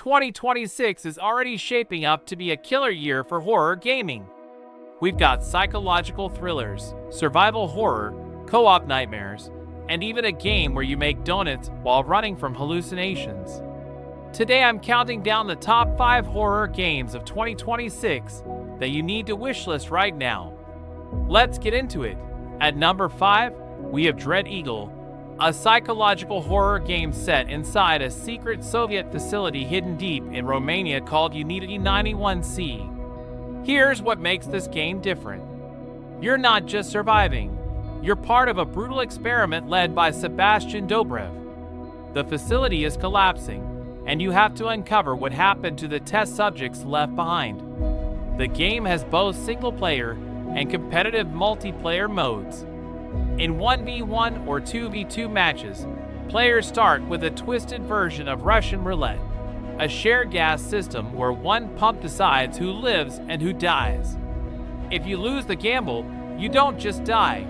2026 is already shaping up to be a killer year for horror gaming. We've got psychological thrillers, survival horror, co-op nightmares, and even a game where you make donuts while running from hallucinations. Today I'm counting down the top 5 horror games of 2026 that you need to wishlist right now. Let's get into it. At number 5, we have Dread Eagle, a psychological horror game set inside a secret Soviet facility hidden deep in Romania called Unity 91C. Here's what makes this game different. You're not just surviving, you're part of a brutal experiment led by Sebastian Dobrev. The facility is collapsing, and you have to uncover what happened to the test subjects left behind. The game has both single-player and competitive multiplayer modes. In 1v1 or 2v2 matches, players start with a twisted version of Russian roulette, a shared gas system where one pump decides who lives and who dies. If you lose the gamble, you don't just die.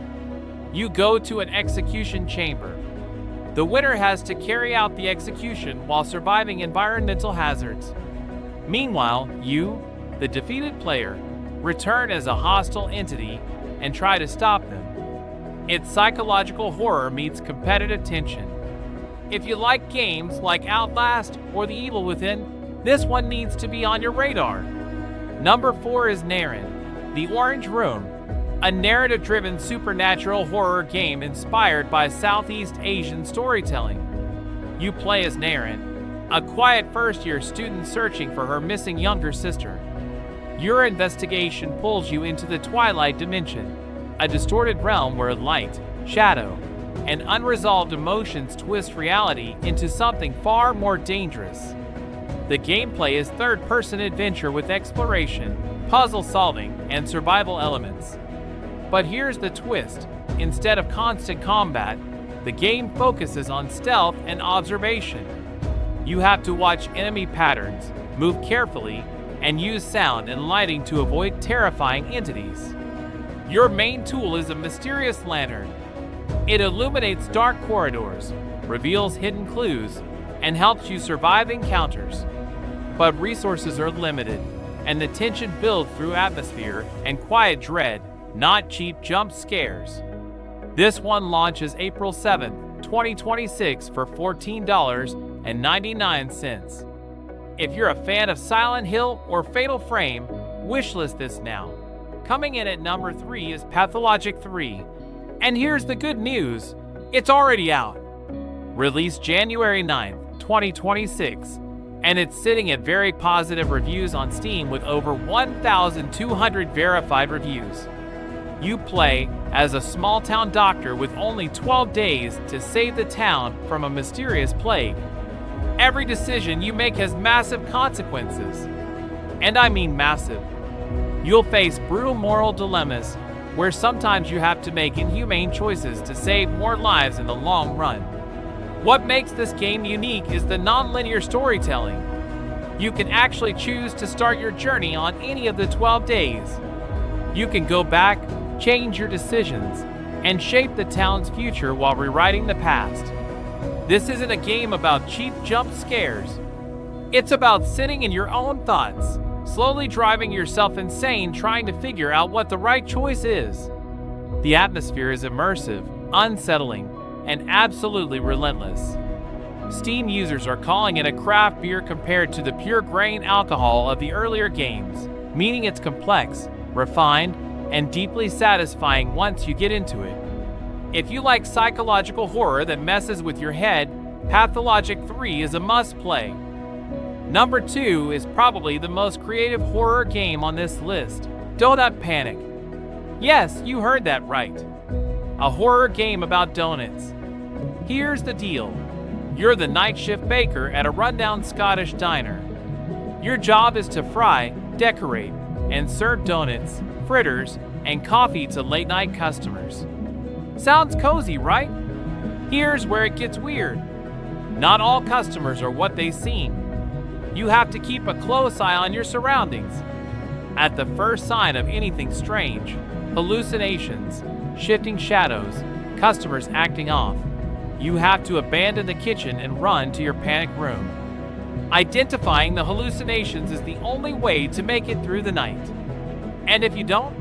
You go to an execution chamber. The winner has to carry out the execution while surviving environmental hazards. Meanwhile, you, the defeated player, return as a hostile entity and try to stop them. It's psychological horror meets competitive tension. If you like games like Outlast or The Evil Within, this one needs to be on your radar. Number 4 is Narin, The Orange Room, a narrative-driven supernatural horror game inspired by Southeast Asian storytelling. You play as Narin, a quiet first-year student searching for her missing younger sister. Your investigation pulls you into the Twilight Dimension, a distorted realm where light, shadow, and unresolved emotions twist reality into something far more dangerous. The gameplay is third-person adventure with exploration, puzzle solving, and survival elements. But here's the twist. Instead of constant combat, the game focuses on stealth and observation. You have to watch enemy patterns, move carefully, and use sound and lighting to avoid terrifying entities. Your main tool is a mysterious lantern. It illuminates dark corridors, reveals hidden clues, and helps you survive encounters. But resources are limited, and the tension builds through atmosphere and quiet dread, not cheap jump scares. This one launches April 7th, 2026 for $14.99. If you're a fan of Silent Hill or Fatal Frame, wishlist this now. Coming in at number 3 is Pathologic 3. And here's the good news, it's already out. Released January 9th, 2026, and it's sitting at very positive reviews on Steam with over 1,200 verified reviews. You play as a small-town doctor with only 12 days to save the town from a mysterious plague. Every decision you make has massive consequences. And I mean massive. You'll face brutal moral dilemmas where sometimes you have to make inhumane choices to save more lives in the long run. What makes this game unique is the non-linear storytelling. You can actually choose to start your journey on any of the 12 days. You can go back, change your decisions, and shape the town's future while rewriting the past. This isn't a game about cheap jump scares. It's about sitting in your own thoughts, slowly driving yourself insane trying to figure out what the right choice is. The atmosphere is immersive, unsettling, and absolutely relentless. Steam users are calling it a craft beer compared to the pure grain alcohol of the earlier games, meaning it's complex, refined, and deeply satisfying once you get into it. If you like psychological horror that messes with your head, Pathologic 3 is a must-play. Number 2 is probably the most creative horror game on this list, Donut Panic. Yes, you heard that right. A horror game about donuts. Here's the deal. You're the night shift baker at a rundown Scottish diner. Your job is to fry, decorate, and serve donuts, fritters, and coffee to late-night customers. Sounds cozy, right? Here's where it gets weird. Not all customers are what they seem. You have to keep a close eye on your surroundings. At the first sign of anything strange, hallucinations, shifting shadows, customers acting off, you have to abandon the kitchen and run to your panic room. Identifying the hallucinations is the only way to make it through the night. And if you don't,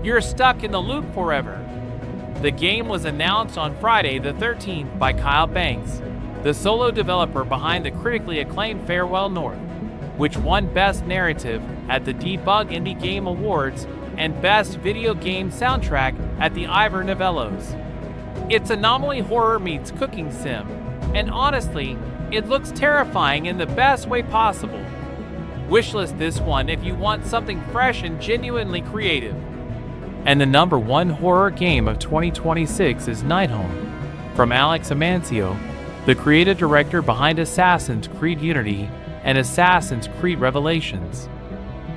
you're stuck in the loop forever. The game was announced on Friday the 13th by Kyle Banks, the solo developer behind the critically acclaimed Farewell North, which won Best Narrative at the Debug Indie Game Awards and Best Video Game Soundtrack at the Ivor Novellos. It's anomaly horror meets cooking sim, and honestly, it looks terrifying in the best way possible. Wishlist this one if you want something fresh and genuinely creative. And the #1 horror game of 2026 is Nightholme, from Alex Amancio, the creative director behind Assassin's Creed Unity and Assassin's Creed Revelations.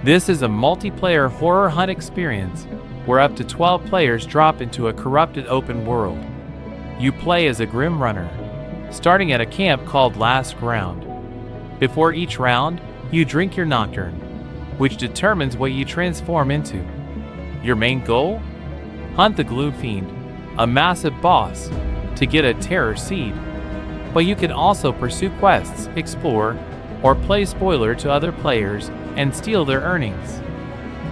This is a multiplayer horror hunt experience where up to 12 players drop into a corrupted open world. You play as a grim runner, starting at a camp called Last Ground. Before each round, you drink your nocturne, which determines what you transform into. Your main goal? Hunt the Glue Fiend, a massive boss, to get a terror seed. But you can also pursue quests, explore, or play spoiler to other players and steal their earnings.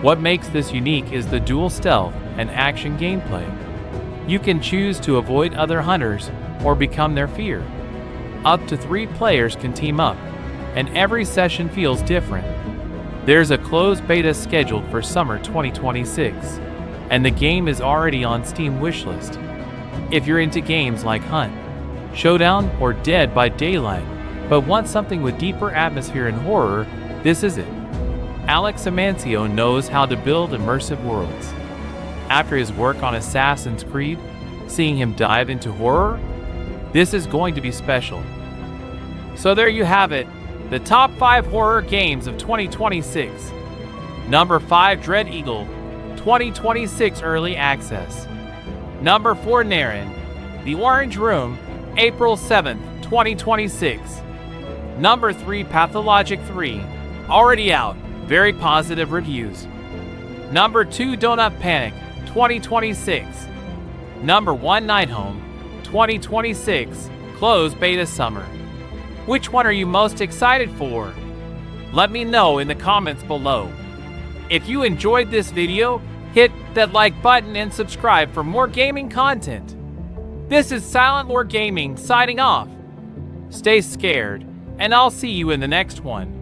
What makes this unique is the dual stealth and action gameplay. You can choose to avoid other hunters or become their fear. Up to 3 players can team up, and every session feels different. There's a closed beta scheduled for summer 2026, and the game is already on Steam wishlist. If you're into games like Hunt, Showdown, or Dead by Daylight, but want something with deeper atmosphere and horror, this is it. Alex Amancio knows how to build immersive worlds. After his work on Assassin's Creed, seeing him dive into horror, this is going to be special. So there you have it, the top 5 horror games of 2026. Number 5, Dread Eagle, 2026 Early Access. Number 4, Narin, The Orange Room, April 7th, 2026. Number 3, Pathologic 3, already out, very positive reviews. Number 2, Donut Panic, 2026. Number 1, Nightholme, 2026, closed beta summer. Which one are you most excited for? Let me know in the comments below. If you enjoyed this video, hit that like button and subscribe for more gaming content. This is Silent Lord Gaming signing off. Stay scared, and I'll see you in the next one.